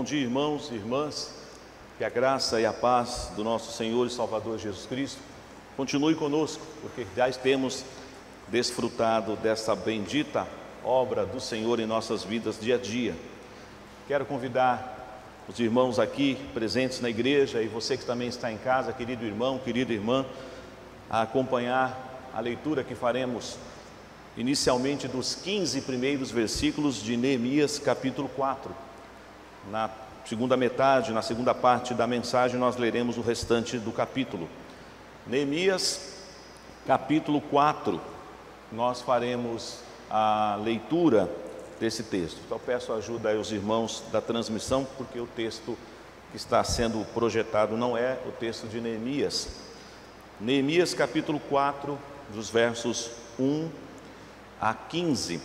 Bom dia, irmãos e irmãs. Que a graça e a paz do nosso Senhor e Salvador Jesus Cristo continue conosco, porque já temos desfrutado dessa bendita obra do Senhor em nossas vidas dia a dia. Quero convidar os irmãos aqui presentes na igreja e você que também está em casa, querido irmão, querida irmã, a acompanhar a leitura que faremos inicialmente dos 15 primeiros versículos de Neemias capítulo 4. Na segunda metade, na segunda parte da mensagem, nós leremos o restante do capítulo. Neemias capítulo 4, nós faremos a leitura desse texto. Então peço ajuda aí aos irmãos da transmissão, porque o texto que está sendo projetado não é o texto de Neemias. Neemias capítulo 4, dos versos 1 a 15,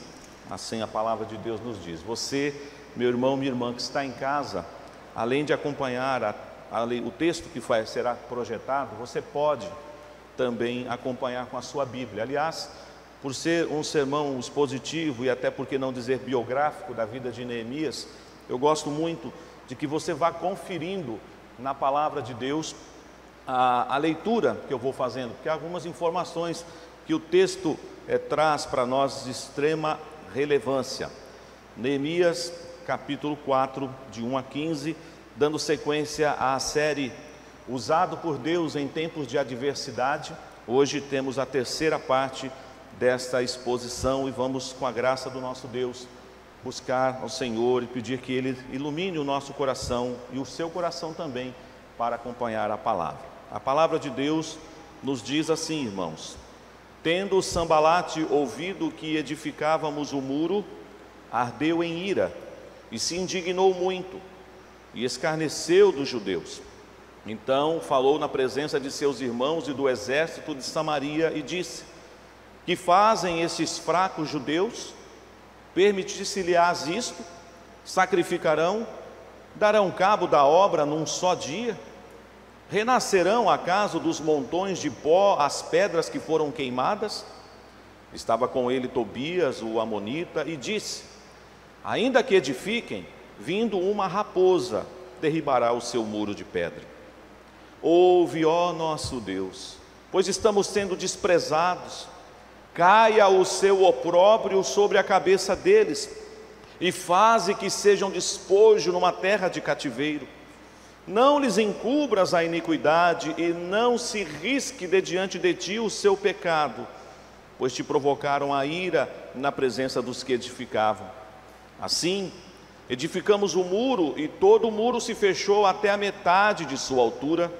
assim a palavra de Deus nos diz. Você, meu irmão, minha irmã que está em casa, além de acompanhar o texto que será projetado, você pode também acompanhar com a sua Bíblia. Aliás, por ser um sermão expositivo e até por que não dizer biográfico da vida de Neemias, eu gosto muito de que você vá conferindo na palavra de Deus a leitura que eu vou fazendo, porque há algumas informações que o texto traz para nós de extrema relevância. Neemias capítulo 4, de 1 a 15, dando sequência à série Usado por Deus em Tempos de Adversidade. Hoje temos a terceira parte desta exposição e vamos, com a graça do nosso Deus, buscar ao Senhor e pedir que Ele ilumine o nosso coração e o seu coração também para acompanhar a palavra. A palavra de Deus nos diz assim, irmãos: tendo Sambalate ouvido que edificávamos o muro, ardeu em ira e se indignou muito e escarneceu dos judeus. Então falou na presença de seus irmãos e do exército de Samaria e disse: que fazem estes fracos judeus? Permitisse-lhes isto? Sacrificarão? Darão cabo da obra num só dia? Renascerão acaso dos montões de pó as pedras que foram queimadas? Estava com ele Tobias, o amonita, e disse: ainda que edifiquem, vindo uma raposa, derribará o seu muro de pedra. Ouve, ó nosso Deus, pois estamos sendo desprezados. Caia o seu opróbrio sobre a cabeça deles, e faze que sejam despojo numa terra de cativeiro. Não lhes encubras a iniquidade, e não se risque de diante de ti o seu pecado, pois te provocaram a ira na presença dos que edificavam. Assim, edificamos o muro, e todo o muro se fechou até a metade de sua altura,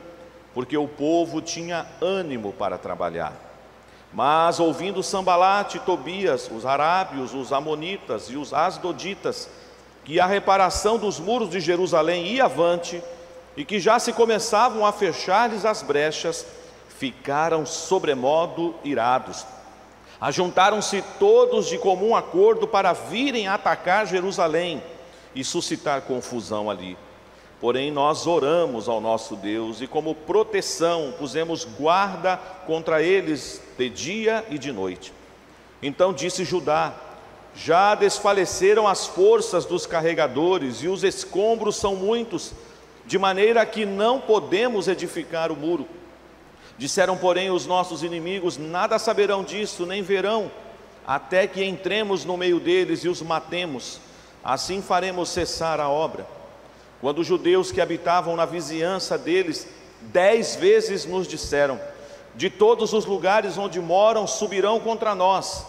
porque o povo tinha ânimo para trabalhar. Mas ouvindo Sambalate e Tobias, os arábios, os amonitas e os asdoditas, que a reparação dos muros de Jerusalém ia avante, e que já se começavam a fechar-lhes as brechas, ficaram sobremodo irados. Ajuntaram-se todos de comum acordo para virem atacar Jerusalém e suscitar confusão ali. Porém nós oramos ao nosso Deus e como proteção pusemos guarda contra eles de dia e de noite. Então disse Judá: já desfaleceram as forças dos carregadores e os escombros são muitos, de maneira que não podemos edificar o muro. Disseram, porém, os nossos inimigos: nada saberão disso, nem verão, até que entremos no meio deles e os matemos. Assim faremos cessar a obra. Quando os judeus que habitavam na vizinhança deles 10 vezes nos disseram: de todos os lugares onde moram subirão contra nós.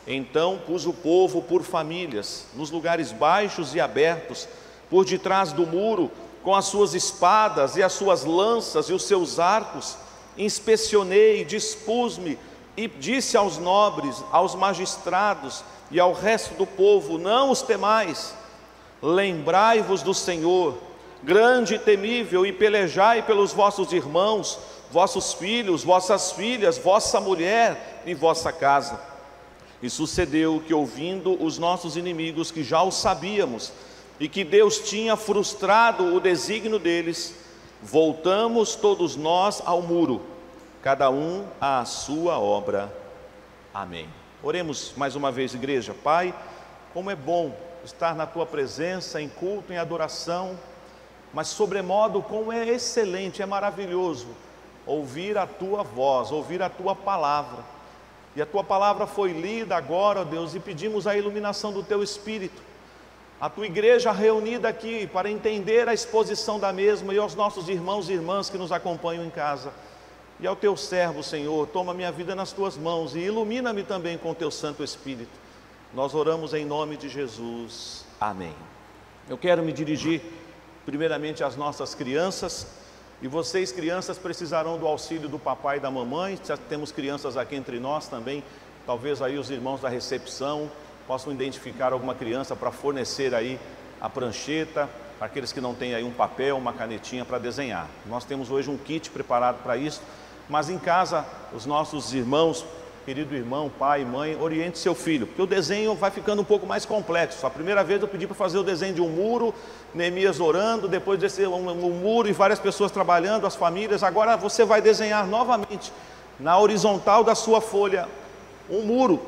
Então pus o povo por famílias, nos lugares baixos e abertos, por detrás do muro, com as suas espadas e as suas lanças e os seus arcos. Inspecionei, dispus-me e disse aos nobres, aos magistrados e ao resto do povo: não os temais, lembrai-vos do Senhor, grande e temível, e pelejai pelos vossos irmãos, vossos filhos, vossas filhas, vossa mulher e vossa casa. E sucedeu que, ouvindo os nossos inimigos, que já o sabíamos, e que Deus tinha frustrado o desígnio deles, voltamos todos nós ao muro, cada um à sua obra. Amém. Oremos mais uma vez, igreja. Pai, como é bom estar na Tua presença, em culto, em adoração, mas sobremodo como é excelente, é maravilhoso ouvir a Tua voz, ouvir a Tua palavra. E a Tua palavra foi lida agora, ó Deus, e pedimos a iluminação do Teu Espírito. A Tua igreja reunida aqui para entender a exposição da mesma, e aos nossos irmãos e irmãs que nos acompanham em casa. E ao Teu servo, Senhor, toma minha vida nas Tuas mãos e ilumina-me também com o Teu Santo Espírito. Nós oramos em nome de Jesus. Amém. Eu quero me dirigir primeiramente às nossas crianças, e vocês, crianças, precisarão do auxílio do papai e da mamãe. Já temos crianças aqui entre nós também, talvez aí os irmãos da recepção possam identificar alguma criança para fornecer aí a prancheta, para aqueles que não têm aí um papel, uma canetinha para desenhar. Nós temos hoje um kit preparado para isso, mas em casa, os nossos irmãos, querido irmão, pai, mãe, oriente seu filho, porque o desenho vai ficando um pouco mais complexo. A primeira vez eu pedi para fazer o desenho de um muro, Neemias orando, depois desse um muro e várias pessoas trabalhando, as famílias. Agora você vai desenhar novamente, na horizontal da sua folha, um muro,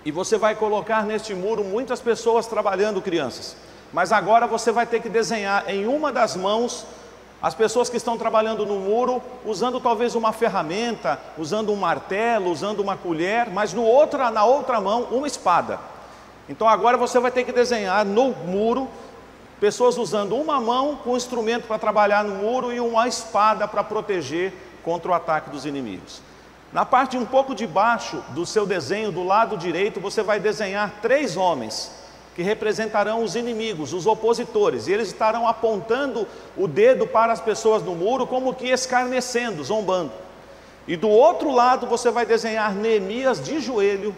e você vai colocar neste muro muitas pessoas trabalhando, crianças. Mas agora você vai ter que desenhar em uma das mãos as pessoas que estão trabalhando no muro, usando talvez uma ferramenta, usando um martelo, usando uma colher, mas na outra mão, uma espada. Então agora você vai ter que desenhar no muro, pessoas usando uma mão com um instrumento para trabalhar no muro e uma espada para proteger contra o ataque dos inimigos. Na parte um pouco de baixo do seu desenho, do lado direito, você vai desenhar 3 homens, que representarão os inimigos, os opositores, e eles estarão apontando o dedo para as pessoas no muro, como que escarnecendo, zombando. E do outro lado você vai desenhar Neemias de joelho,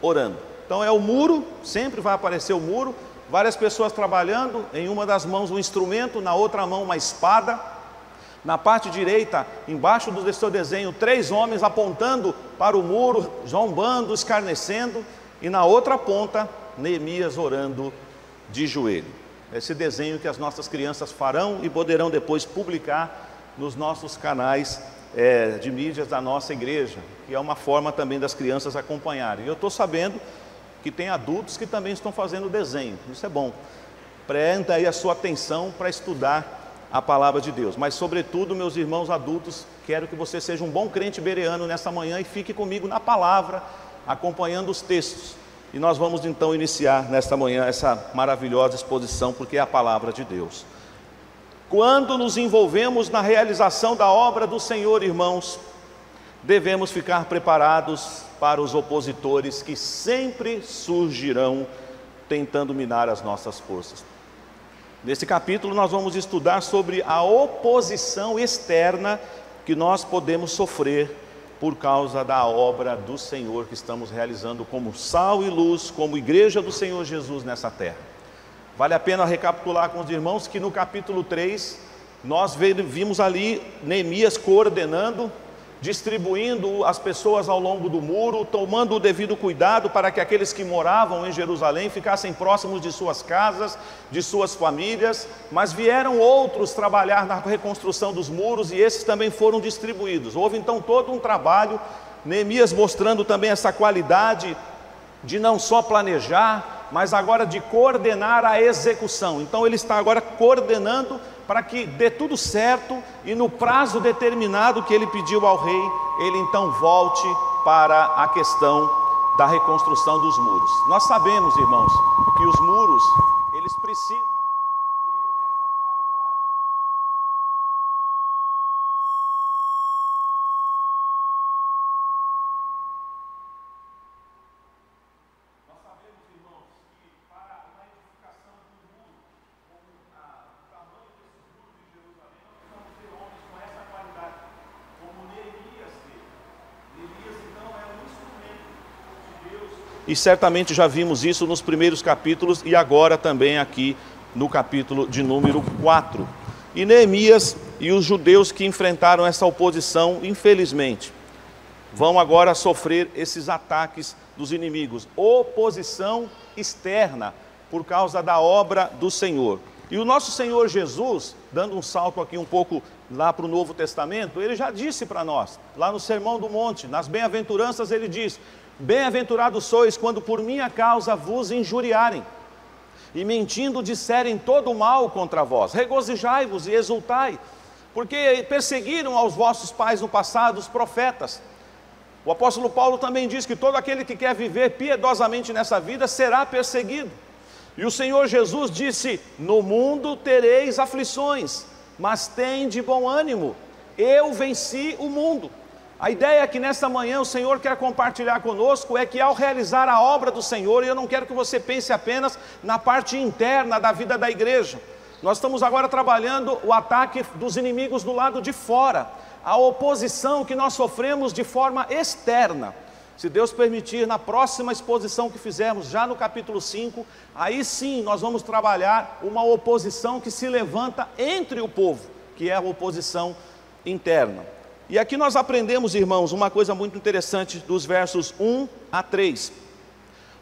orando. Então é o muro, sempre vai aparecer o muro, várias pessoas trabalhando, em uma das mãos um instrumento, na outra mão uma espada. Na parte direita, embaixo do seu desenho, 3 homens apontando para o muro, zombando, escarnecendo, e na outra ponta, Neemias orando de joelho. Esse desenho que as nossas crianças farão e poderão depois publicar nos nossos canais de mídias da nossa igreja, que é uma forma também das crianças acompanharem. E eu estou sabendo que tem adultos que também estão fazendo desenho, isso é bom. Prenda aí a sua atenção para estudar a palavra de Deus, mas sobretudo, meus irmãos adultos, quero que você seja um bom crente bereano nessa manhã e fique comigo na palavra, acompanhando os textos. E nós vamos então iniciar nesta manhã essa maravilhosa exposição, porque é a palavra de Deus. Quando nos envolvemos na realização da obra do Senhor, irmãos, devemos ficar preparados para os opositores que sempre surgirão tentando minar as nossas forças. Nesse capítulo nós vamos estudar sobre a oposição externa que nós podemos sofrer por causa da obra do Senhor que estamos realizando como sal e luz, como igreja do Senhor Jesus nessa terra. Vale a pena recapitular com os irmãos que no capítulo 3, nós vimos ali Neemias coordenando, distribuindo as pessoas ao longo do muro, tomando o devido cuidado para que aqueles que moravam em Jerusalém ficassem próximos de suas casas, de suas famílias, mas vieram outros trabalhar na reconstrução dos muros e esses também foram distribuídos. Houve então todo um trabalho, Neemias mostrando também essa qualidade de não só planejar, mas agora de coordenar a execução. Então ele está agora coordenando para que dê tudo certo e no prazo determinado que ele pediu ao rei, ele então volte para a questão da reconstrução dos muros. Nós sabemos, irmãos, que os muros, eles precisam... E certamente já vimos isso nos primeiros capítulos e agora também aqui no capítulo de número 4. E Neemias e os judeus que enfrentaram essa oposição, infelizmente, vão agora sofrer esses ataques dos inimigos. Oposição externa por causa da obra do Senhor. E o nosso Senhor Jesus, dando um salto aqui um pouco lá para o Novo Testamento, ele já disse para nós, lá no Sermão do Monte, nas bem-aventuranças ele diz: bem-aventurados sois quando por minha causa vos injuriarem, e mentindo disserem todo o mal contra vós. Regozijai-vos e exultai, porque perseguiram aos vossos pais no passado, os profetas. O apóstolo Paulo também diz que todo aquele que quer viver piedosamente nessa vida será perseguido. E o Senhor Jesus disse: no mundo tereis aflições, mas tende bom ânimo, eu venci o mundo. A ideia que nesta manhã o Senhor quer compartilhar conosco é que ao realizar a obra do Senhor, e eu não quero que você pense apenas na parte interna da vida da igreja, nós estamos agora trabalhando o ataque dos inimigos do lado de fora, a oposição que nós sofremos de forma externa. Se Deus permitir, na próxima exposição que fizermos, já no capítulo 5, aí sim nós vamos trabalhar uma oposição que se levanta entre o povo, que é a oposição interna. E aqui nós aprendemos, irmãos, uma coisa muito interessante dos versos 1 a 3.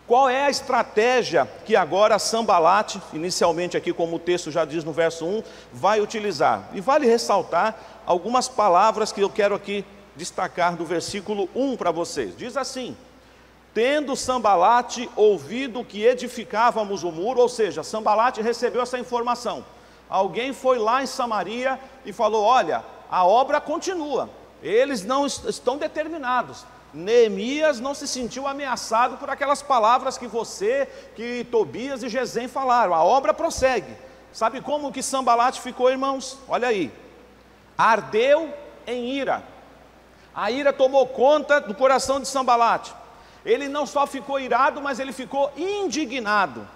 Qual é a estratégia que agora Sanbalate, inicialmente aqui como o texto já diz no verso 1, vai utilizar? E vale ressaltar algumas palavras que eu quero aqui destacar do versículo 1 para vocês. Diz assim: tendo Sanbalate ouvido que edificávamos o muro, ou seja, Sanbalate recebeu essa informação. Alguém foi lá em Samaria e falou: olha, a obra continua, eles não estão determinados. Neemias não se sentiu ameaçado por aquelas palavras que você, que Tobias e Gesem falaram. A obra prossegue. Sabe como que Sanbalate ficou, irmãos? Olha aí: ardeu em ira. A ira tomou conta do coração de Sanbalate. Ele não só ficou irado, mas ele ficou indignado.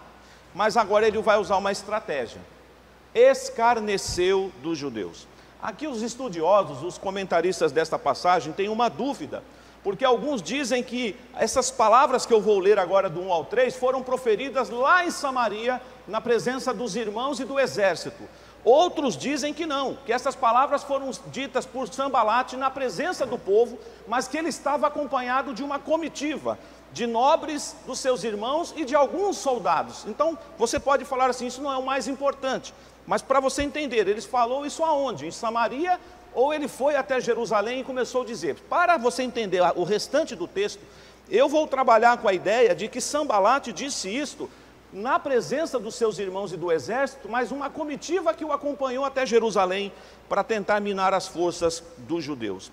Mas agora ele vai usar uma estratégia: escarneceu dos judeus. Aqui os estudiosos, os comentaristas desta passagem têm uma dúvida, porque alguns dizem que essas palavras que eu vou ler agora do 1 ao 3 foram proferidas lá em Samaria, na presença dos irmãos e do exército. Outros dizem que não, que essas palavras foram ditas por Sanbalate na presença do povo, mas que ele estava acompanhado de uma comitiva, de nobres dos seus irmãos e de alguns soldados. Então, você pode falar assim, isso não é o mais importante, mas para você entender, ele falou isso aonde? Em Samaria, ou ele foi até Jerusalém e começou a dizer? Para você entender o restante do texto, eu vou trabalhar com a ideia de que Sanbalate disse isto na presença dos seus irmãos e do exército, mas uma comitiva que o acompanhou até Jerusalém para tentar minar as forças dos judeus.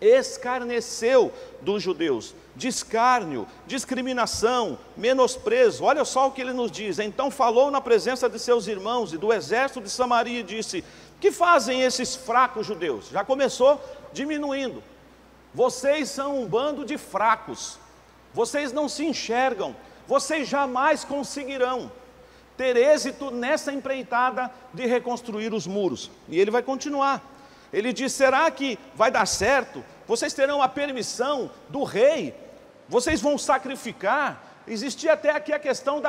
Escarneceu dos judeus, descárnio, discriminação, menosprezo. Olha só o que ele nos diz: então falou na presença de seus irmãos e do exército de Samaria e disse: que fazem esses fracos judeus? Já começou diminuindo. Vocês são um bando de fracos, vocês não se enxergam, vocês jamais conseguirão ter êxito nessa empreitada de reconstruir os muros. E ele vai continuar. Ele diz: será que vai dar certo? Vocês terão a permissão do rei? Vocês vão sacrificar? Existia até aqui a questão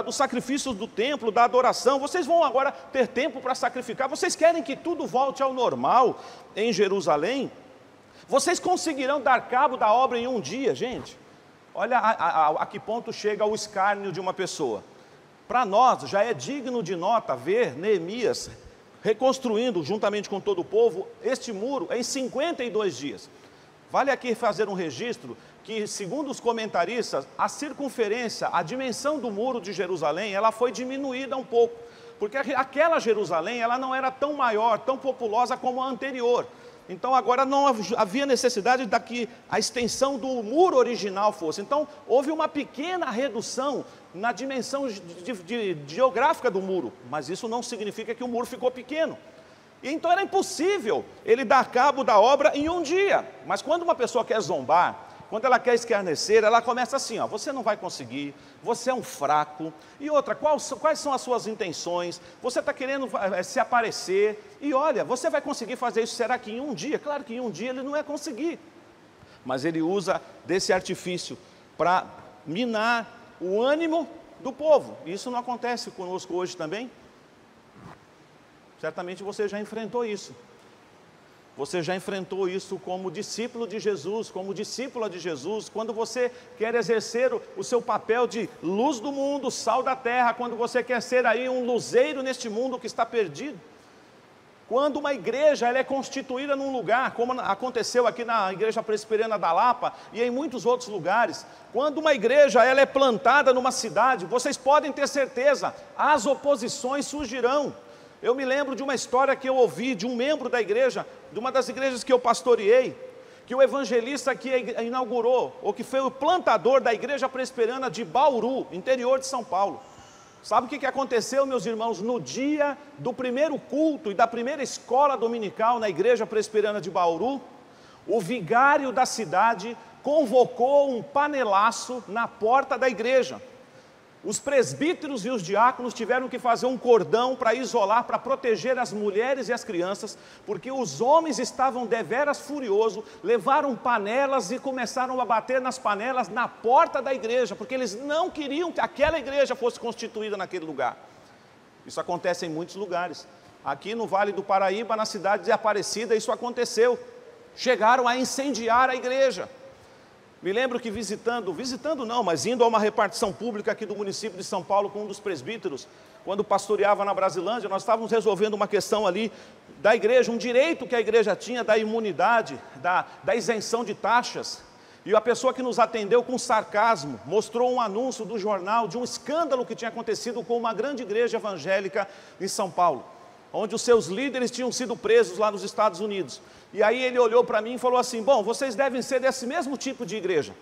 dos sacrifícios do templo, da adoração. Vocês vão agora ter tempo para sacrificar? Vocês querem que tudo volte ao normal em Jerusalém? Vocês conseguirão dar cabo da obra em um dia, gente? Olha a que ponto chega o escárnio de uma pessoa. Para nós já é digno de nota ver Neemias reconstruindo, juntamente com todo o povo, este muro em 52 dias. Vale aqui fazer um registro que, segundo os comentaristas, a circunferência, a dimensão do muro de Jerusalém, ela foi diminuída um pouco, porque aquela Jerusalém, ela não era tão maior, tão populosa como a anterior. Então agora não havia necessidade de que a extensão do muro original fosse. Então houve uma pequena redução na dimensão geográfica do muro, mas isso não significa que o muro ficou pequeno. E então era impossível ele dar cabo da obra em um dia. Mas quando uma pessoa quer zombar, quando ela quer escarnecer, ela começa assim: ó, você não vai conseguir, você é um fraco. E outra, quais são as suas intenções? Você está querendo se aparecer? E olha, você vai conseguir fazer isso, será que em um dia? Claro que em um dia ele não vai conseguir. Mas ele usa desse artifício para minar o ânimo do povo. Isso não acontece conosco hoje também? Certamente você já enfrentou isso. Você já enfrentou isso como discípulo de Jesus, como discípula de Jesus, quando você quer exercer o seu papel de luz do mundo, sal da terra, quando você quer ser aí um luzeiro neste mundo que está perdido. Quando uma igreja ela é constituída num lugar, como aconteceu aqui na Igreja Presbiteriana da Lapa e em muitos outros lugares, quando uma igreja ela é plantada numa cidade, vocês podem ter certeza, as oposições surgirão. Eu me lembro de uma história que eu ouvi de um membro da igreja, de uma das igrejas que eu pastoreei, que o evangelista que inaugurou, ou que foi o plantador da Igreja Presbiteriana de Bauru, interior de São Paulo. Sabe o que aconteceu, meus irmãos? No dia do primeiro culto e da primeira escola dominical na Igreja Presbiteriana de Bauru, o vigário da cidade convocou um panelaço na porta da igreja. Os presbíteros e os diáconos tiveram que fazer um cordão para isolar, para proteger as mulheres e as crianças, porque os homens estavam deveras furiosos, levaram panelas e começaram a bater nas panelas na porta da igreja, porque eles não queriam que aquela igreja fosse constituída naquele lugar. Isso acontece em muitos lugares. Aqui no Vale do Paraíba, na cidade de Aparecida, isso aconteceu. Chegaram a incendiar a igreja. Me lembro que mas indo a uma repartição pública aqui do município de São Paulo com um dos presbíteros, quando pastoreava na Brasilândia, nós estávamos resolvendo uma questão ali da igreja, um direito que a igreja tinha da imunidade, da isenção de taxas, e a pessoa que nos atendeu com sarcasmo, mostrou um anúncio do jornal de um escândalo que tinha acontecido com uma grande igreja evangélica em São Paulo, onde os seus líderes tinham sido presos lá nos Estados Unidos. E aí ele olhou para mim e falou assim: bom, vocês devem ser desse mesmo tipo de igreja.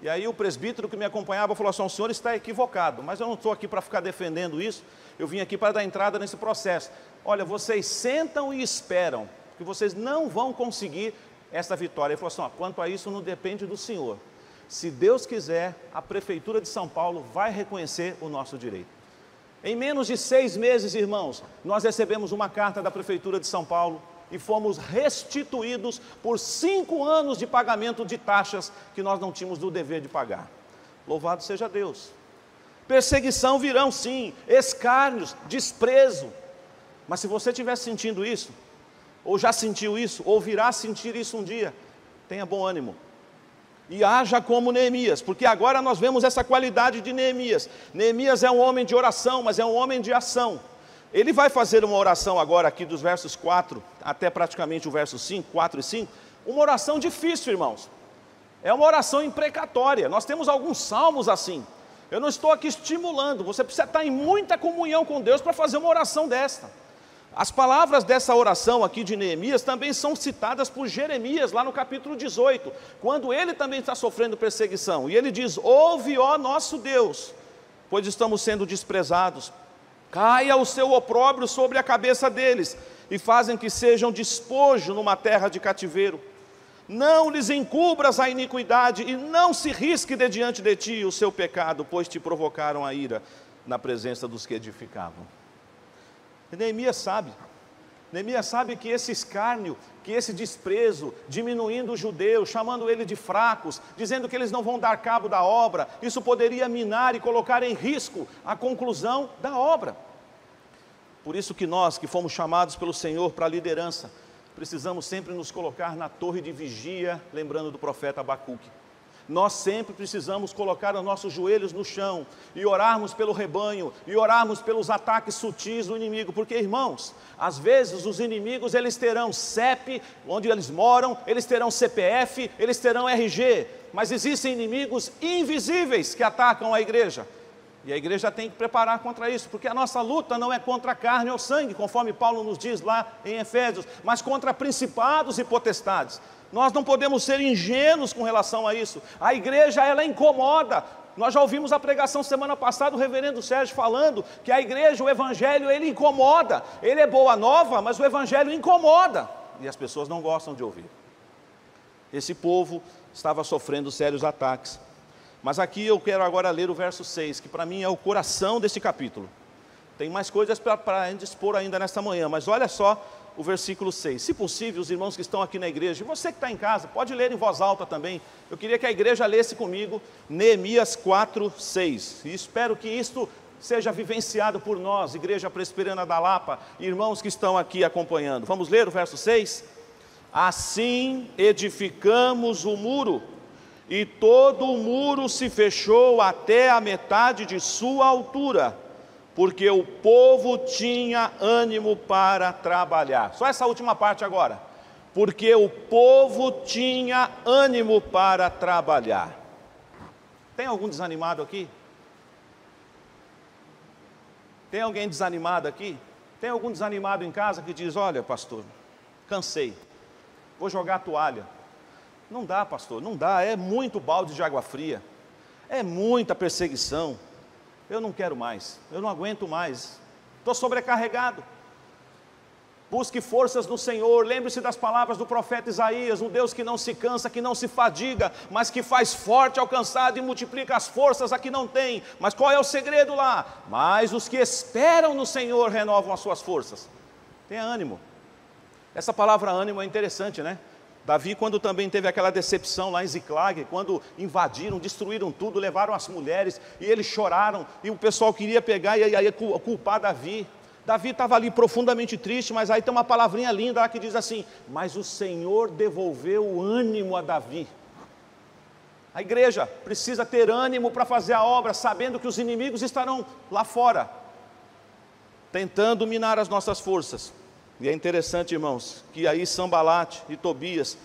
E aí o presbítero que me acompanhava falou assim: o senhor está equivocado, mas eu não estou aqui para ficar defendendo isso, eu vim aqui para dar entrada nesse processo. Olha, vocês sentam e esperam, que vocês não vão conseguir essa vitória. Ele falou assim: quanto a isso não depende do senhor. Se Deus quiser, a Prefeitura de São Paulo vai reconhecer o nosso direito. Em menos de 6 meses, irmãos, nós recebemos uma carta da Prefeitura de São Paulo e fomos restituídos por 5 anos de pagamento de taxas que nós não tínhamos do dever de pagar. Louvado seja Deus. Perseguição virão sim, escárnios, desprezo. Mas se você estiver sentindo isso, ou já sentiu isso, ou virá sentir isso um dia, tenha bom ânimo. E haja como Neemias, porque agora nós vemos essa qualidade de Neemias. Neemias é um homem de oração, mas é um homem de ação. Ele vai fazer uma oração agora aqui dos versos 4 até praticamente o verso 5, 4 e 5, uma oração difícil, irmãos. É uma oração imprecatória. Nós temos alguns salmos assim. Eu não estou aqui estimulando, você precisa estar em muita comunhão com Deus para fazer uma oração desta. As palavras dessa oração aqui de Neemias também são citadas por Jeremias lá no capítulo 18, quando ele também está sofrendo perseguição. E ele diz: ouve, ó nosso Deus, pois estamos sendo desprezados. Caia o seu opróbrio sobre a cabeça deles, e fazem que sejam despojo numa terra de cativeiro. Não lhes encubras a iniquidade, e não se risque de diante de ti o seu pecado, pois te provocaram a ira na presença dos que edificavam. Neemias sabe que esse escárnio, que esse desprezo, diminuindo os judeus, chamando eles de fracos, dizendo que eles não vão dar cabo da obra, isso poderia minar e colocar em risco a conclusão da obra. Por isso que nós, que fomos chamados pelo Senhor para a liderança, precisamos sempre nos colocar na torre de vigia, lembrando do profeta Abacuque. Nós sempre precisamos colocar os nossos joelhos no chão e orarmos pelo rebanho, e orarmos pelos ataques sutis do inimigo, porque, irmãos, às vezes os inimigos eles terão CEP, onde eles moram, eles terão CPF, eles terão RG, mas existem inimigos invisíveis que atacam a igreja, e a igreja tem que preparar contra isso, porque a nossa luta não é contra a carne ou sangue, conforme Paulo nos diz lá em Efésios, mas contra principados e potestades. Nós não podemos ser ingênuos com relação a isso. A igreja, ela incomoda. Nós já ouvimos a pregação semana passada, o reverendo Sérgio falando que a igreja, o evangelho, ele incomoda. Ele é boa nova, mas o evangelho incomoda. E as pessoas não gostam de ouvir. Esse povo estava sofrendo sérios ataques. Mas aqui eu quero agora ler o verso 6, que para mim é o coração desse capítulo. Tem mais coisas para expor ainda nesta manhã, mas olha só o versículo 6, se possível, os irmãos que estão aqui na igreja, e você que está em casa, pode ler em voz alta também, eu queria que a igreja lesse comigo, Neemias 4, 6, e espero que isto seja vivenciado por nós, Igreja Presbiteriana da Lapa, irmãos que estão aqui acompanhando. Vamos ler o verso 6? Assim edificamos o muro, e todo o muro se fechou até a metade de sua altura, porque o povo tinha ânimo para trabalhar. Só essa última parte agora. Porque o povo tinha ânimo para trabalhar. Tem algum desanimado aqui? Tem alguém desanimado aqui? Tem algum desanimado em casa que diz: olha, pastor, cansei, vou jogar a toalha. Não dá, pastor, não dá, é muito balde de água fria, é muita perseguição, eu não quero mais, eu não aguento mais, estou sobrecarregado. Busque forças no Senhor, lembre-se das palavras do profeta Isaías, um Deus que não se cansa, que não se fadiga, mas que faz forte ao cansado e multiplica as forças a que não tem. Mas qual é o segredo lá? Mas os que esperam no Senhor renovam as suas forças. Tenha ânimo. Essa palavra ânimo é interessante, né? Davi, quando também teve aquela decepção lá em Ziclag, quando invadiram, destruíram tudo, levaram as mulheres, e eles choraram, e o pessoal queria pegar e aí culpar Davi. Davi estava ali profundamente triste, mas aí tem uma palavrinha linda lá que diz assim: mas o Senhor devolveu o ânimo a Davi. A igreja precisa ter ânimo para fazer a obra, sabendo que os inimigos estarão lá fora, tentando minar as nossas forças. E é interessante, irmãos, que aí Sambalate e Tobias,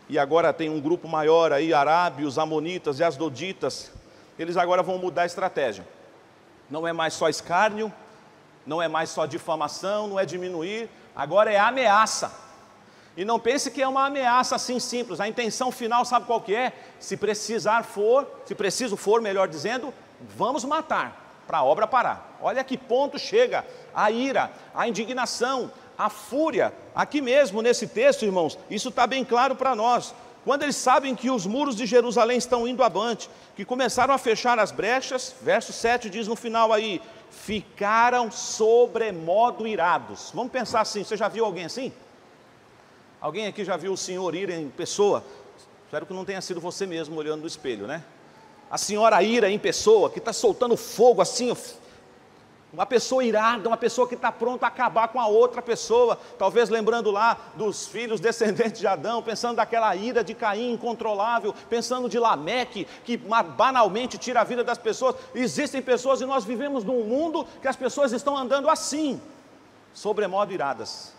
e agora tem um grupo maior aí, arábios, amonitas e asdoditas, eles agora vão mudar a estratégia. Não é mais só escárnio, não é mais só difamação, não é diminuir, agora é ameaça. E não pense que é uma ameaça assim simples, a intenção final sabe qual que é? Se preciso for, melhor dizendo, vamos matar, para a obra parar. Olha que ponto chega a ira, a indignação, a fúria. Aqui mesmo nesse texto, irmãos, isso está bem claro para nós. Quando eles sabem que os muros de Jerusalém estão indo avante, que começaram a fechar as brechas, verso 7 diz no final aí: ficaram sobremodo irados. Vamos pensar assim, você já viu alguém assim? Alguém aqui já viu o senhor ira em pessoa? Espero que não tenha sido você mesmo olhando no espelho, né? A senhora ira em pessoa, que está soltando fogo assim, uma pessoa irada, uma pessoa que está pronta a acabar com a outra pessoa, talvez lembrando lá dos filhos descendentes de Adão, pensando daquela ira de Caim incontrolável, pensando de Lameque, que banalmente tira a vida das pessoas. Existem pessoas e nós vivemos num mundo que as pessoas estão andando assim, sobremodo iradas.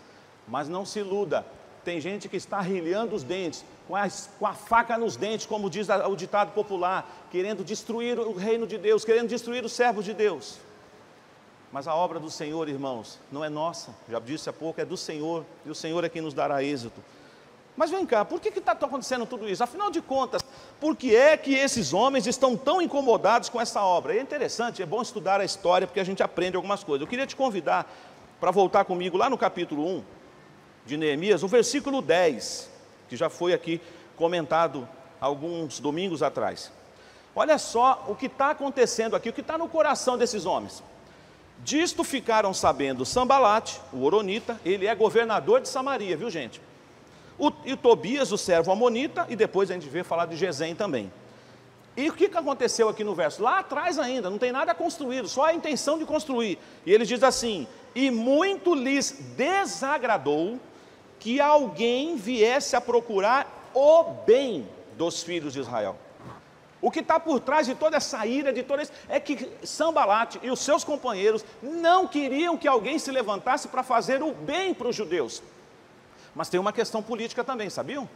Mas não se iluda, tem gente que está arrilhando os dentes, com a faca nos dentes, como diz o ditado popular, querendo destruir o reino de Deus, querendo destruir os servos de Deus. Mas a obra do Senhor, irmãos, não é nossa, já disse há pouco, é do Senhor, e o Senhor é quem nos dará êxito. Mas vem cá, por que está acontecendo tudo isso? Afinal de contas, por que é que esses homens estão tão incomodados com essa obra? É interessante, é bom estudar a história, porque a gente aprende algumas coisas. Eu queria te convidar para voltar comigo lá no capítulo 1 de Neemias, o versículo 10, que já foi aqui comentado alguns domingos atrás. Olha só o que está acontecendo aqui, o que está no coração desses homens. Disto ficaram sabendo Sambalate, o horonita, ele é governador de Samaria, viu gente? E Tobias, o servo amonita, e depois a gente vê falar de Gesem também. E o que aconteceu aqui no verso? Lá atrás ainda, não tem nada construído, só a intenção de construir. E ele diz assim: e muito lhes desagradou que alguém viesse a procurar o bem dos filhos de Israel. O que está por trás de toda essa ira, de toda isso, é que Sambalate e os seus companheiros não queriam que alguém se levantasse para fazer o bem para os judeus. Mas tem uma questão política também, sabiam?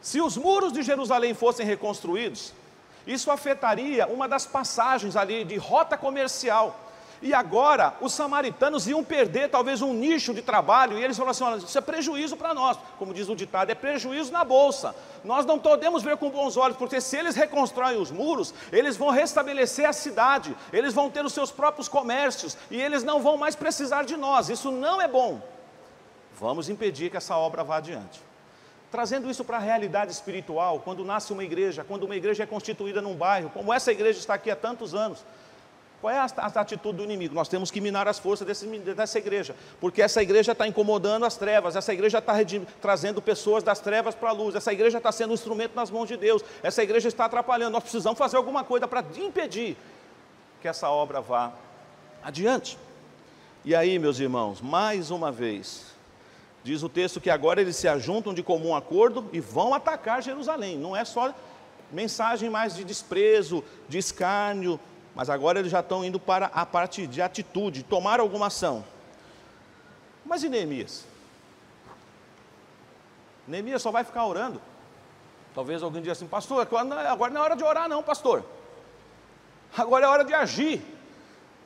Se os muros de Jerusalém fossem reconstruídos, isso afetaria uma das passagens ali de rota comercial. E agora os samaritanos iam perder talvez um nicho de trabalho, e eles falaram assim: olha, isso é prejuízo para nós, como diz o ditado, é prejuízo na bolsa, nós não podemos ver com bons olhos, porque se eles reconstroem os muros, eles vão restabelecer a cidade, eles vão ter os seus próprios comércios, e eles não vão mais precisar de nós, isso não é bom, vamos impedir que essa obra vá adiante. Trazendo isso para a realidade espiritual, quando nasce uma igreja, quando uma igreja é constituída num bairro, como essa igreja está aqui há tantos anos, qual é a atitude do inimigo? Nós temos que minar as forças dessa igreja, porque essa igreja está incomodando as trevas, essa igreja está trazendo pessoas das trevas para a luz, essa igreja está sendo um instrumento nas mãos de Deus, essa igreja está atrapalhando, nós precisamos fazer alguma coisa para impedir que essa obra vá adiante. E aí, meus irmãos, mais uma vez, diz o texto que agora eles se ajuntam de comum acordo e vão atacar Jerusalém, não é só mensagem mais de desprezo, de escárnio, Mas agora eles já estão indo para a parte de atitude, tomar alguma ação. Mas e Neemias? Neemias só vai ficar orando? Talvez alguém diga assim, pastor, agora não é hora de orar não, pastor. Agora é hora de agir.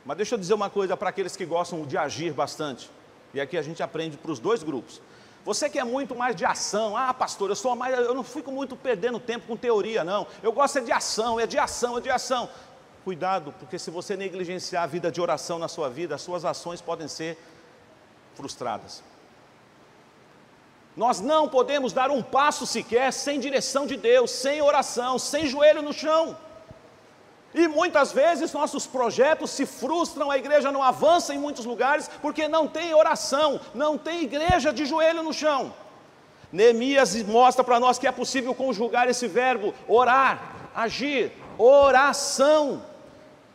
Mas deixa eu dizer uma coisa para aqueles que gostam de agir bastante. E aqui a gente aprende para os dois grupos. Você que é muito mais de ação, pastor, eu não fico muito perdendo tempo com teoria, não. Eu gosto de ação, é de ação, é de ação. Cuidado, porque se você negligenciar a vida de oração na sua vida, as suas ações podem ser frustradas. Nós não podemos dar um passo sequer sem direção de Deus, sem oração, sem joelho no chão. E muitas vezes nossos projetos se frustram, a igreja não avança em muitos lugares, porque não tem oração, não tem igreja de joelho no chão. Neemias mostra para nós que é possível conjugar esse verbo, orar, agir, oração.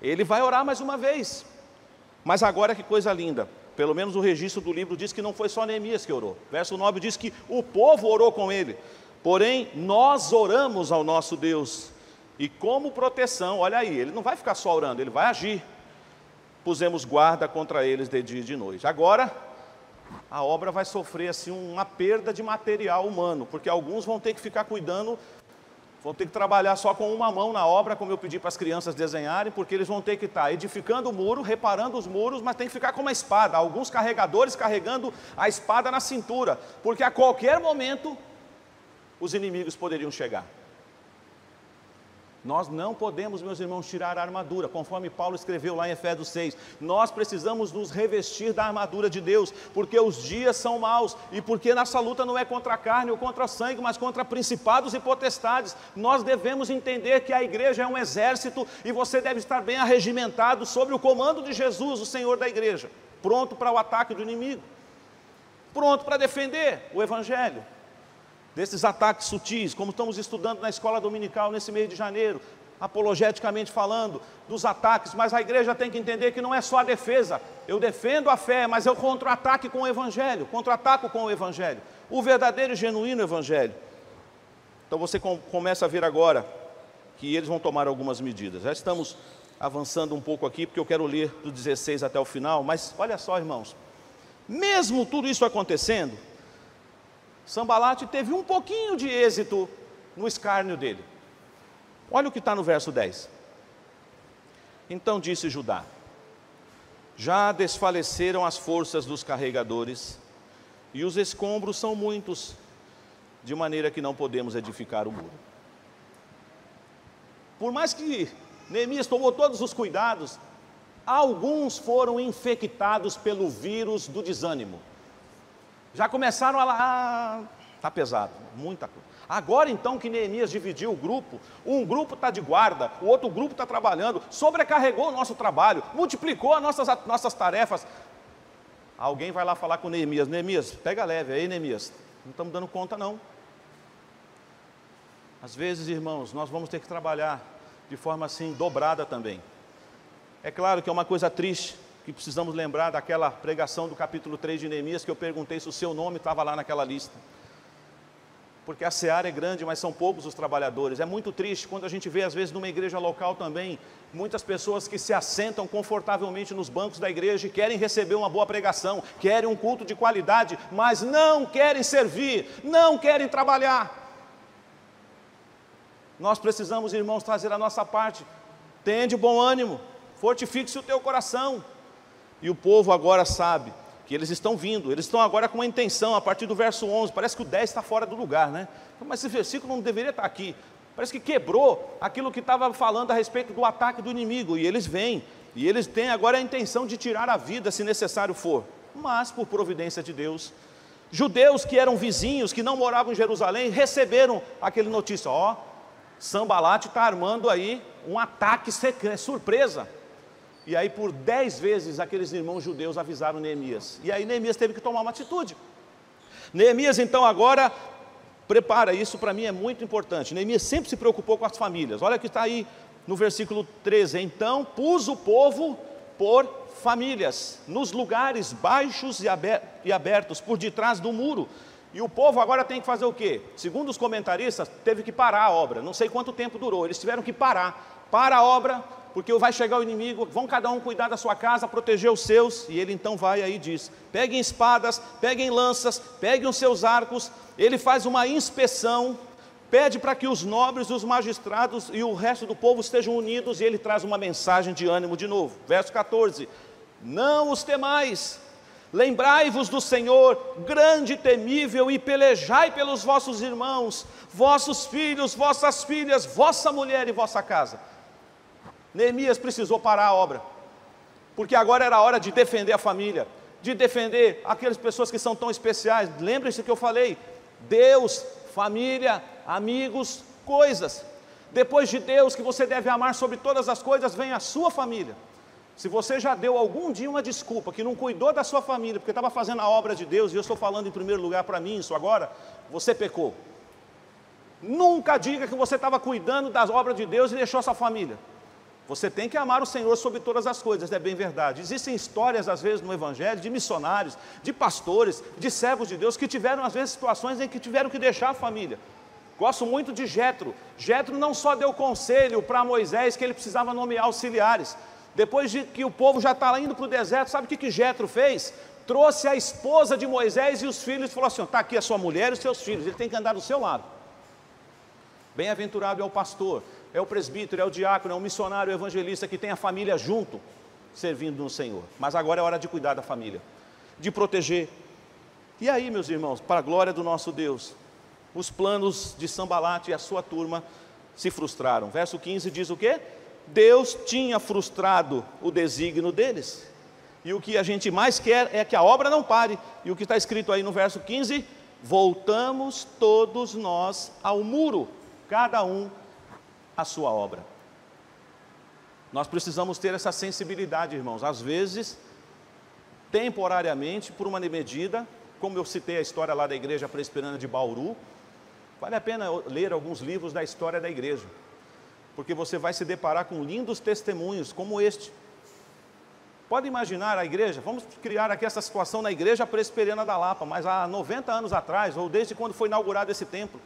Ele vai orar mais uma vez. Mas agora que coisa linda. Pelo menos o registro do livro diz que não foi só Neemias que orou. Verso 9 diz que o povo orou com ele. Porém, nós oramos ao nosso Deus. E como proteção, olha aí, ele não vai ficar só orando, ele vai agir. Pusemos guarda contra eles de dia e de noite. Agora, a obra vai sofrer assim uma perda de material humano, porque alguns vão ter que ficar cuidando, vão ter que trabalhar só com uma mão na obra, como eu pedi para as crianças desenharem, porque eles vão ter que estar edificando o muro, reparando os muros, mas tem que ficar com uma espada. Alguns carregadores carregando a espada na cintura, porque a qualquer momento os inimigos poderiam chegar. Nós não podemos, meus irmãos, tirar a armadura, conforme Paulo escreveu lá em Efésios 6. Nós precisamos nos revestir da armadura de Deus, porque os dias são maus, e porque nossa luta não é contra a carne ou contra o sangue, mas contra principados e potestades. Nós devemos entender que a igreja é um exército, e você deve estar bem arregimentado sob o comando de Jesus, o Senhor da igreja, pronto para o ataque do inimigo, pronto para defender o evangelho desses ataques sutis, como estamos estudando na escola dominical nesse mês de janeiro, apologeticamente falando dos ataques, mas a igreja tem que entender que não é só a defesa. Eu defendo a fé, mas eu contra-ataque com o evangelho, contra-ataco com o evangelho, o verdadeiro e genuíno evangelho. Então você começa a ver agora que eles vão tomar algumas medidas. Já estamos avançando um pouco aqui, porque eu quero ler do 16 até o final, mas olha só, irmãos, mesmo tudo isso acontecendo, Sanbalate teve um pouquinho de êxito no escárnio dele. Olha o que está no verso 10. Então disse Judá: já desfaleceram as forças dos carregadores, e os escombros são muitos, de maneira que não podemos edificar o muro. Por mais que Neemias tomou todos os cuidados, alguns foram infectados pelo vírus do desânimo. Já começaram está pesado, muita coisa. Agora então que Neemias dividiu o grupo, um grupo está de guarda, o outro grupo está trabalhando, sobrecarregou o nosso trabalho, multiplicou as nossas tarefas. Alguém vai lá falar com Neemias: Neemias, pega leve aí, Neemias, não estamos dando conta não. Às vezes, irmãos, nós vamos ter que trabalhar de forma assim, dobrada também. É claro que é uma coisa triste, que precisamos lembrar daquela pregação do capítulo 3 de Neemias, que eu perguntei se o seu nome estava lá naquela lista. Porque a seara é grande, mas são poucos os trabalhadores. É muito triste quando a gente vê, às vezes, numa igreja local também, muitas pessoas que se assentam confortavelmente nos bancos da igreja e querem receber uma boa pregação, querem um culto de qualidade, mas não querem servir, não querem trabalhar. Nós precisamos, irmãos, trazer a nossa parte. Tende bom ânimo, fortifique-se o teu coração. E o povo agora sabe que eles estão vindo, eles estão agora com uma intenção, a partir do verso 11, parece que o 10 está fora do lugar, né? Mas esse versículo não deveria estar aqui, parece que quebrou aquilo que estava falando a respeito do ataque do inimigo, e eles vêm, e eles têm agora a intenção de tirar a vida, se necessário for, mas por providência de Deus, judeus que eram vizinhos, que não moravam em Jerusalém, receberam aquele notícia: ó, Sanbalate está armando aí um ataque secreto, surpresa. E aí por 10 vezes aqueles irmãos judeus avisaram Neemias. E aí Neemias teve que tomar uma atitude. Neemias então agora prepara, isso para mim é muito importante. Neemias sempre se preocupou com as famílias. Olha que está aí no versículo 13. Então pus o povo por famílias, nos lugares baixos e abertos, por detrás do muro. E o povo agora tem que fazer o quê? Segundo os comentaristas, teve que parar a obra. Não sei quanto tempo durou, eles tiveram que parar. Para a obra, porque vai chegar o inimigo, vão cada um cuidar da sua casa, proteger os seus. E ele então vai aí e diz, peguem espadas, peguem lanças, peguem os seus arcos. Ele faz uma inspeção, pede para que os nobres, os magistrados e o resto do povo estejam unidos, e ele traz uma mensagem de ânimo de novo. Verso 14, não os temais, lembrai-vos do Senhor, grande e temível, e pelejai pelos vossos irmãos, vossos filhos, vossas filhas, vossa mulher e vossa casa. Neemias precisou parar a obra, porque agora era a hora de defender a família, de defender aquelas pessoas que são tão especiais. Lembre-se que eu falei, Deus, família, amigos, coisas. Depois de Deus, que você deve amar sobre todas as coisas, vem a sua família. Se você já deu algum dia uma desculpa, que não cuidou da sua família, porque estava fazendo a obra de Deus, e eu estou falando em primeiro lugar para mim isso agora, você pecou. Nunca diga que você estava cuidando das obras de Deus e deixou a sua família. Você tem que amar o Senhor sobre todas as coisas, é bem verdade. Existem histórias às vezes no Evangelho, de missionários, de pastores, de servos de Deus, que tiveram às vezes situações em que tiveram que deixar a família. Gosto muito de Jetro. Jetro não só deu conselho para Moisés que ele precisava nomear auxiliares. Depois de que o povo já está indo para o deserto, sabe o que Jetro fez? Trouxe a esposa de Moisés e os filhos e falou assim, está aqui a sua mulher e os seus filhos, ele tem que andar do seu lado. Bem-aventurado é o pastor, é o presbítero, é o diácono, é o missionário, é o evangelista que tem a família junto, servindo no Senhor. Mas agora é hora de cuidar da família, de proteger. E aí, meus irmãos, para a glória do nosso Deus, os planos de Sanbalate e a sua turma se frustraram. Verso 15 diz o quê? Deus tinha frustrado o desígnio deles. E o que a gente mais quer é que a obra não pare. E o que está escrito aí no verso 15, voltamos todos nós ao muro, cada um a sua obra. Nós precisamos ter essa sensibilidade, irmãos. Às vezes, temporariamente, por uma medida, como eu citei a história lá da igreja presbiteriana de Bauru, vale a pena ler alguns livros da história da igreja, porque você vai se deparar com lindos testemunhos como este. Pode imaginar a igreja, vamos criar aqui essa situação na igreja presbiteriana da Lapa, mas há 90 anos atrás, ou desde quando foi inaugurado esse templo,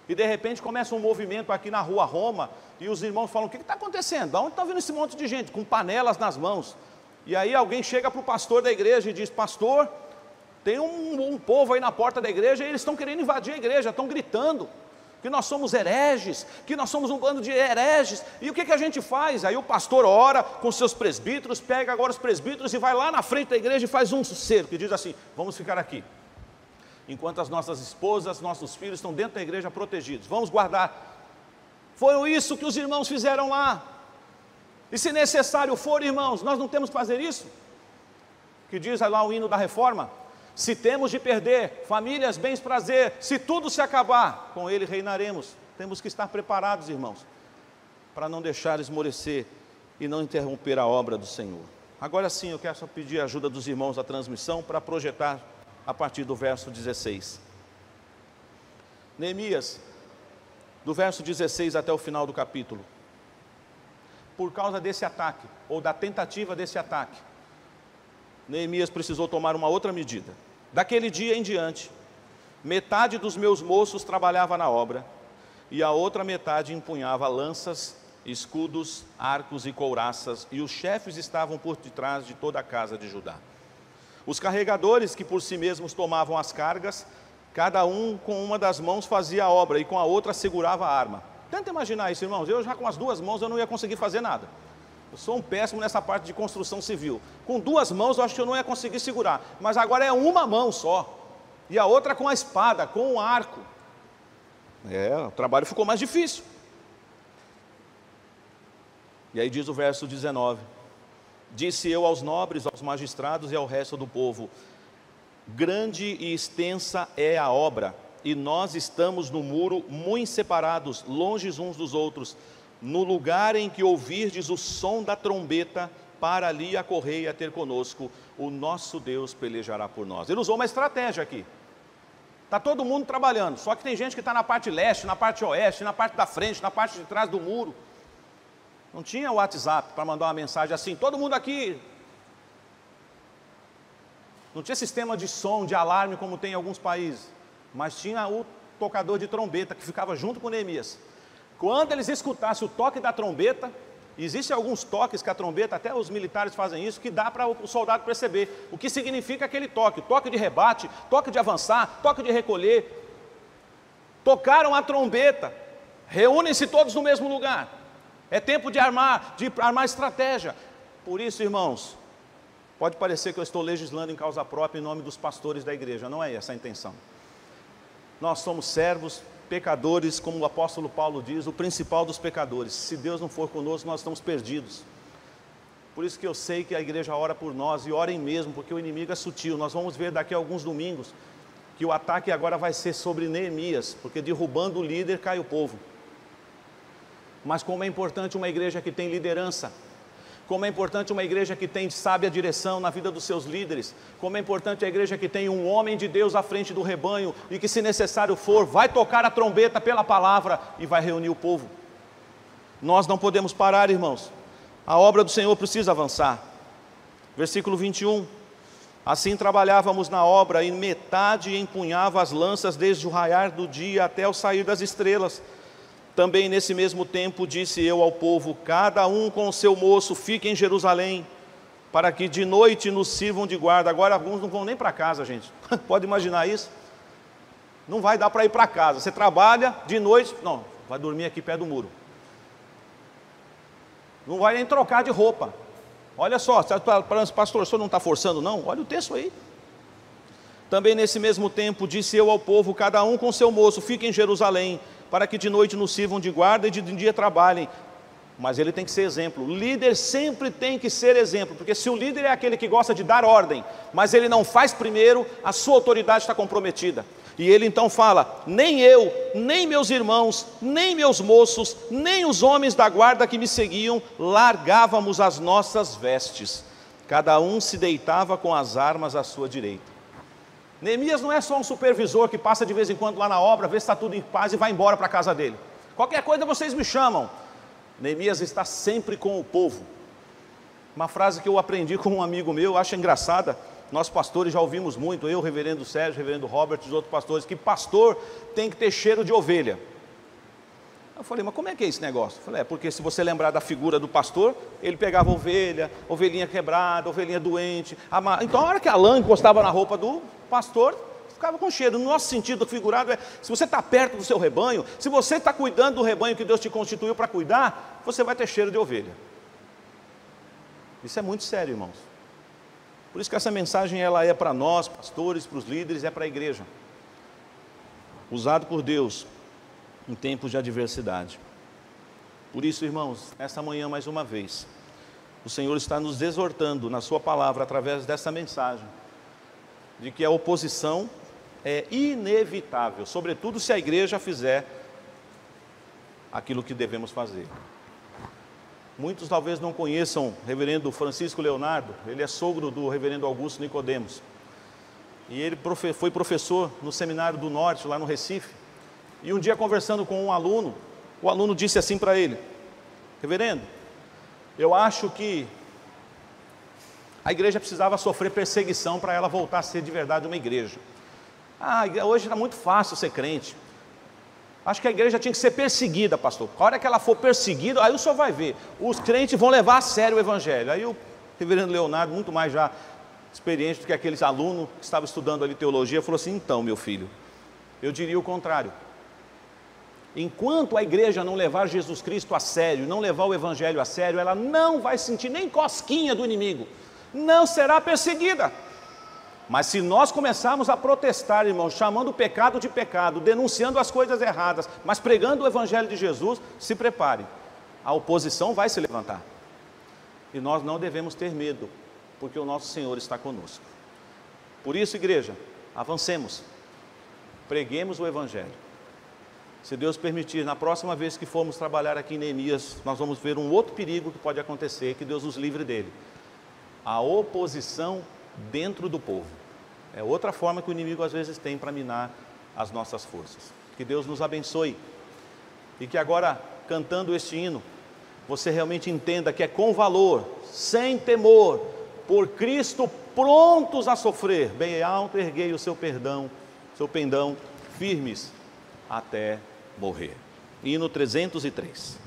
e de repente começa um movimento aqui na rua Roma, e os irmãos falam, o que está acontecendo? De onde está vindo esse monte de gente? Com panelas nas mãos. E aí alguém chega para o pastor da igreja e diz, pastor, tem um povo aí na porta da igreja, e eles estão querendo invadir a igreja, estão gritando, que nós somos hereges, que nós somos um bando de hereges, e o que a gente faz? Aí o pastor ora com seus presbíteros, pega agora os presbíteros e vai lá na frente da igreja e faz um cerco, e diz assim, vamos ficar aqui, enquanto as nossas esposas, nossos filhos estão dentro da igreja protegidos, vamos guardar. Foi isso que os irmãos fizeram lá, e se necessário for, irmãos, nós não temos que fazer isso, que diz lá o hino da reforma, se temos de perder famílias, bens, prazer, se tudo se acabar, com ele reinaremos. Temos que estar preparados, irmãos, para não deixar esmorecer e não interromper a obra do Senhor. Agora sim, eu quero só pedir a ajuda dos irmãos da transmissão para projetar a partir do verso 16. Neemias, do verso 16 até o final do capítulo. Por causa desse ataque, ou da tentativa desse ataque, Neemias precisou tomar uma outra medida. Daquele dia em diante, metade dos meus moços trabalhava na obra, e a outra metade empunhava lanças, escudos, arcos e couraças, e os chefes estavam por detrás de toda a casa de Judá. Os carregadores, que por si mesmos tomavam as cargas, cada um com uma das mãos fazia a obra, e com a outra segurava a arma. Tenta imaginar isso, irmãos, eu já com as duas mãos eu não ia conseguir fazer nada. Eu sou um péssimo nessa parte de construção civil. Com duas mãos eu acho que eu não ia conseguir segurar. Mas agora é uma mão só. E a outra com a espada, com o arco. O trabalho ficou mais difícil. E aí diz o verso 19. Disse eu aos nobres, aos magistrados e ao resto do povo, grande e extensa é a obra, e nós estamos no muro muito separados, longe uns dos outros, no lugar em que ouvirdes o som da trombeta, para ali acorrer e a ter conosco, o nosso Deus pelejará por nós. Ele usou uma estratégia aqui. Está todo mundo trabalhando, só que tem gente que está na parte leste, na parte oeste, na parte da frente, na parte de trás do muro. Não tinha WhatsApp para mandar uma mensagem assim, todo mundo aqui. Não tinha sistema de som, de alarme como tem em alguns países, mas tinha o tocador de trombeta que ficava junto com Neemias. Quando eles escutassem o toque da trombeta, Existem alguns toques que a trombeta, até os militares fazem isso, que dá para o soldado perceber o que significa aquele toque. Toque de rebate, toque de avançar, toque de recolher. Tocaram a trombeta, reúnem-se todos no mesmo lugar. É tempo de armar estratégia. Por isso, irmãos, pode parecer que eu estou legislando em causa própria em nome dos pastores da igreja. Não é essa a intenção. Nós somos servos, pecadores, como o apóstolo Paulo diz, o principal dos pecadores. Se Deus não for conosco, nós estamos perdidos. Por isso que eu sei que a igreja ora por nós, e orem mesmo, porque o inimigo é sutil. Nós vamos ver daqui a alguns domingos que o ataque agora vai ser sobre Neemias, porque derrubando o líder cai o povo. Mas como é importante uma igreja que tem liderança, como é importante uma igreja que tem sábia direção na vida dos seus líderes, como é importante a igreja que tem um homem de Deus à frente do rebanho, e que, se necessário for, vai tocar a trombeta pela palavra e vai reunir o povo. Nós não podemos parar, irmãos, a obra do Senhor precisa avançar. Versículo 21, assim trabalhávamos na obra, e metade empunhava as lanças desde o raiar do dia até o sair das estrelas. Também nesse mesmo tempo disse eu ao povo, cada um com o seu moço fique em Jerusalém, para que de noite nos sirvam de guarda. Agora alguns não vão nem para casa, gente. Pode imaginar isso? Não vai dar para ir para casa. Você trabalha de noite, não, vai dormir aqui perto do muro. Não vai nem trocar de roupa. Olha só, pastor, o senhor não está forçando não? Olha o texto aí. Também nesse mesmo tempo disse eu ao povo, cada um com seu moço fique em Jerusalém, para que de noite nos sirvam de guarda e de dia trabalhem. Mas ele tem que ser exemplo. O líder sempre tem que ser exemplo, porque se o líder é aquele que gosta de dar ordem, mas ele não faz primeiro, a sua autoridade está comprometida. E ele então fala, nem eu, nem meus irmãos, nem meus moços, nem os homens da guarda que me seguiam, largávamos as nossas vestes. Cada um se deitava com as armas à sua direita. Neemias não é só um supervisor que passa de vez em quando lá na obra, vê se está tudo em paz e vai embora para a casa dele. Qualquer coisa vocês me chamam. Neemias está sempre com o povo. Uma frase que eu aprendi com um amigo meu, acho engraçada. Nós pastores já ouvimos muito, eu, reverendo Sérgio, reverendo Robert e os outros pastores, que pastor tem que ter cheiro de ovelha. Eu falei, mas como é que é esse negócio? Eu falei, porque se você lembrar da figura do pastor, ele pegava ovelha, ovelhinha quebrada, ovelhinha doente. Então a hora que a lã encostava na roupa do pastor, ficava com cheiro. No nosso sentido figurado se você está perto do seu rebanho, se você está cuidando do rebanho que Deus te constituiu para cuidar, você vai ter cheiro de ovelha. Isso é muito sério, irmãos. Por isso que essa mensagem ela é para nós, pastores, para os líderes, é para a igreja. Usado por Deus em tempos de adversidade. Por isso, irmãos, esta manhã mais uma vez, o Senhor está nos exortando na sua palavra, através dessa mensagem, de que a oposição é inevitável, sobretudo se a igreja fizer aquilo que devemos fazer. Muitos talvez não conheçam o reverendo Francisco Leonardo, ele é sogro do reverendo Augusto Nicodemos, e ele foi professor no Seminário do Norte, lá no Recife. E um dia, conversando com um aluno, o aluno disse assim para ele, reverendo, eu acho que a igreja precisava sofrer perseguição para ela voltar a ser de verdade uma igreja. Hoje está muito fácil ser crente. Acho que a igreja tinha que ser perseguida, pastor. A hora que ela for perseguida, aí o senhor vai ver, os crentes vão levar a sério o evangelho. Aí o reverendo Leonardo, muito mais já experiente do que aqueles alunos que estavam estudando ali teologia, falou assim, então meu filho, eu diria o contrário. Enquanto a igreja não levar Jesus Cristo a sério, não levar o evangelho a sério, ela não vai sentir nem cosquinha do inimigo, não será perseguida. Mas se nós começarmos a protestar, irmãos, chamando o pecado de pecado, denunciando as coisas erradas, mas pregando o evangelho de Jesus, se prepare, a oposição vai se levantar. E nós não devemos ter medo, porque o nosso Senhor está conosco. Por isso, igreja, avancemos, preguemos o evangelho. Se Deus permitir, na próxima vez que formos trabalhar aqui em Neemias, nós vamos ver um outro perigo que pode acontecer, que Deus nos livre dele. A oposição dentro do povo. É outra forma que o inimigo às vezes tem para minar as nossas forças. Que Deus nos abençoe. E que agora, cantando este hino, você realmente entenda que é com valor, sem temor, por Cristo prontos a sofrer, bem alto erguei o seu pendão, firmes até morrer. Hino 303.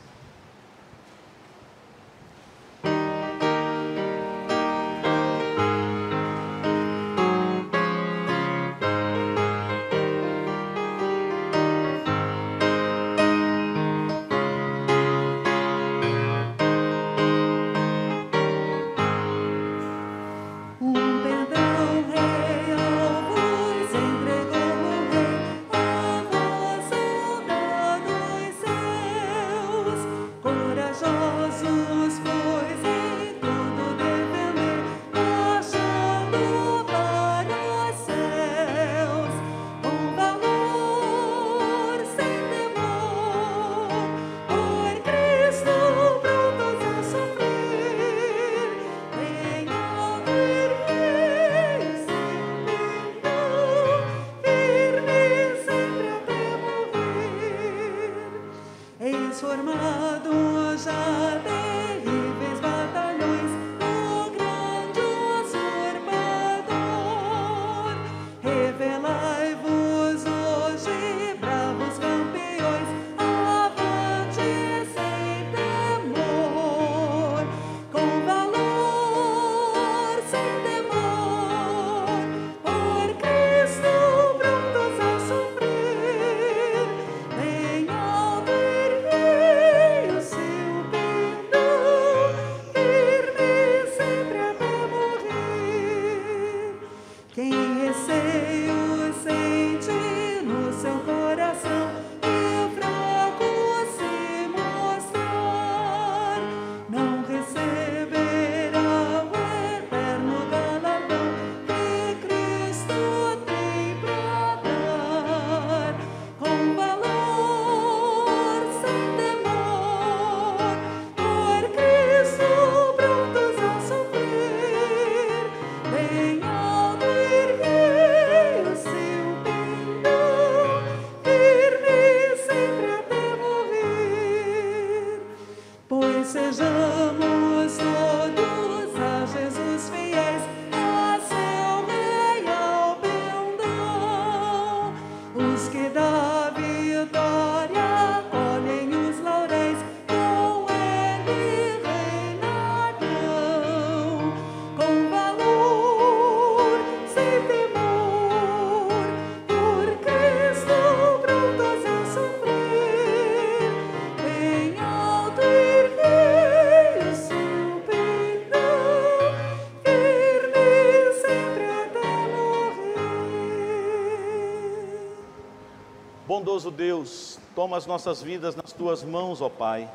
bondoso Deus, toma as nossas vidas nas Tuas mãos, ó Pai,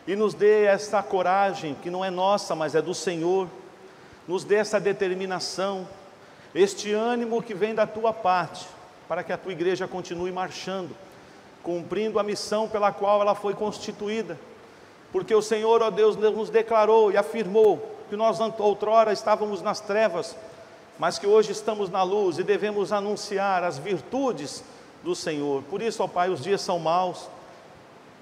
e nos dê essa coragem, que não é nossa, mas é do Senhor, nos dê essa determinação, este ânimo que vem da Tua parte, para que a Tua igreja continue marchando, cumprindo a missão pela qual ela foi constituída, porque o Senhor, ó Deus, nos declarou e afirmou que nós outrora estávamos nas trevas, mas que hoje estamos na luz e devemos anunciar as virtudes do Senhor. Por isso, ó Pai, os dias são maus.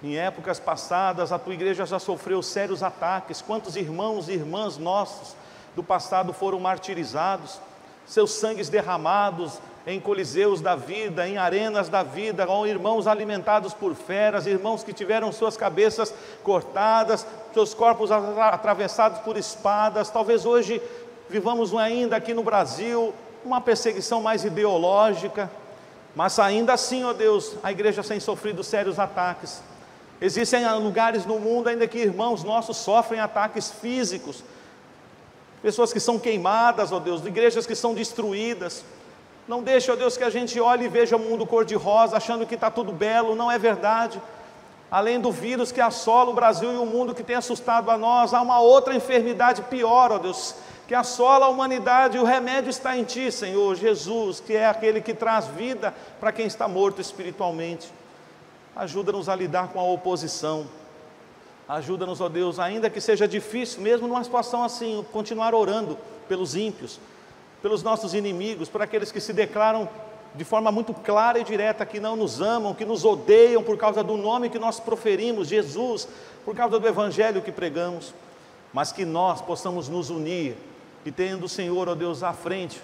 Em épocas passadas, a Tua igreja já sofreu sérios ataques. Quantos irmãos e irmãs nossos do passado foram martirizados, seus sangues derramados em coliseus da vida, em arenas da vida, ó, irmãos alimentados por feras, irmãos que tiveram suas cabeças cortadas, seus corpos atravessados por espadas. Talvez hoje vivamos ainda aqui no Brasil uma perseguição mais ideológica, mas ainda assim, ó Deus, a igreja tem sofrido sérios ataques. Existem lugares no mundo ainda que irmãos nossos sofrem ataques físicos, pessoas que são queimadas, ó Deus, igrejas que são destruídas. Não deixe, ó Deus, que a gente olhe e veja o mundo cor-de-rosa, achando que está tudo belo. Não é verdade. Além do vírus que assola o Brasil e o mundo, que tem assustado a nós, há uma outra enfermidade pior, ó Deus, que assola a humanidade, e o remédio está em Ti, Senhor Jesus, que é aquele que traz vida para quem está morto espiritualmente. Ajuda-nos a lidar com a oposição. Ajuda-nos, ó Deus, ainda que seja difícil, mesmo numa situação assim, continuar orando pelos ímpios, pelos nossos inimigos, por aqueles que se declaram de forma muito clara e direta que não nos amam, que nos odeiam por causa do nome que nós proferimos, Jesus, por causa do evangelho que pregamos, mas que nós possamos nos unir e tendo o Senhor, ó Deus, à frente,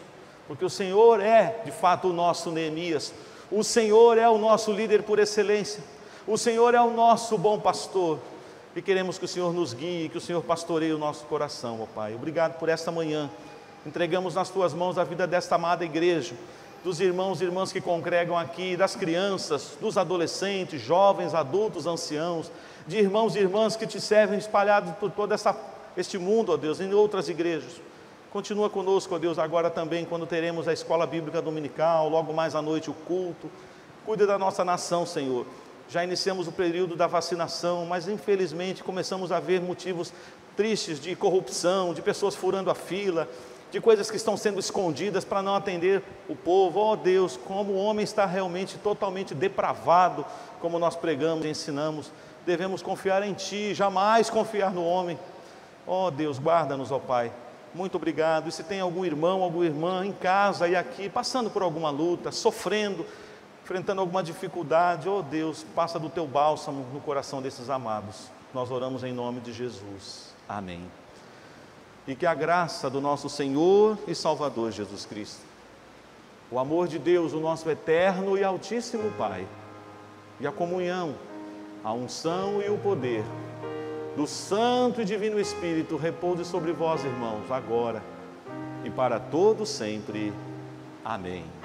porque o Senhor é de fato o nosso Neemias, o Senhor é o nosso líder por excelência, o Senhor é o nosso bom pastor, e queremos que o Senhor nos guie, que o Senhor pastoreie o nosso coração, ó Pai. Obrigado por esta manhã. Entregamos nas Tuas mãos a vida desta amada igreja, dos irmãos e irmãs que congregam aqui, das crianças, dos adolescentes, jovens, adultos, anciãos, de irmãos e irmãs que Te servem espalhados por todo este mundo, ó Deus, em outras igrejas. Continua conosco, ó Deus, agora também, quando teremos a escola bíblica dominical, logo mais à noite o culto. Cuida da nossa nação, Senhor. Já iniciamos o período da vacinação, mas infelizmente começamos a ver motivos tristes de corrupção, de pessoas furando a fila, de coisas que estão sendo escondidas para não atender o povo. Ó Deus, como o homem está realmente totalmente depravado, como nós pregamos e ensinamos. Devemos confiar em Ti, jamais confiar no homem. Ó Deus, guarda-nos, ó Pai. Muito obrigado. E se tem algum irmão, alguma irmã em casa e aqui, passando por alguma luta, sofrendo, enfrentando alguma dificuldade, ó Deus, passa do Teu bálsamo no coração desses amados. Nós oramos em nome de Jesus. Amém. E que a graça do nosso Senhor e Salvador Jesus Cristo, o amor de Deus, o nosso eterno e altíssimo Pai, e a comunhão, a unção e o poder do Santo e Divino Espírito repouse sobre vós, irmãos, agora e para todo sempre. Amém.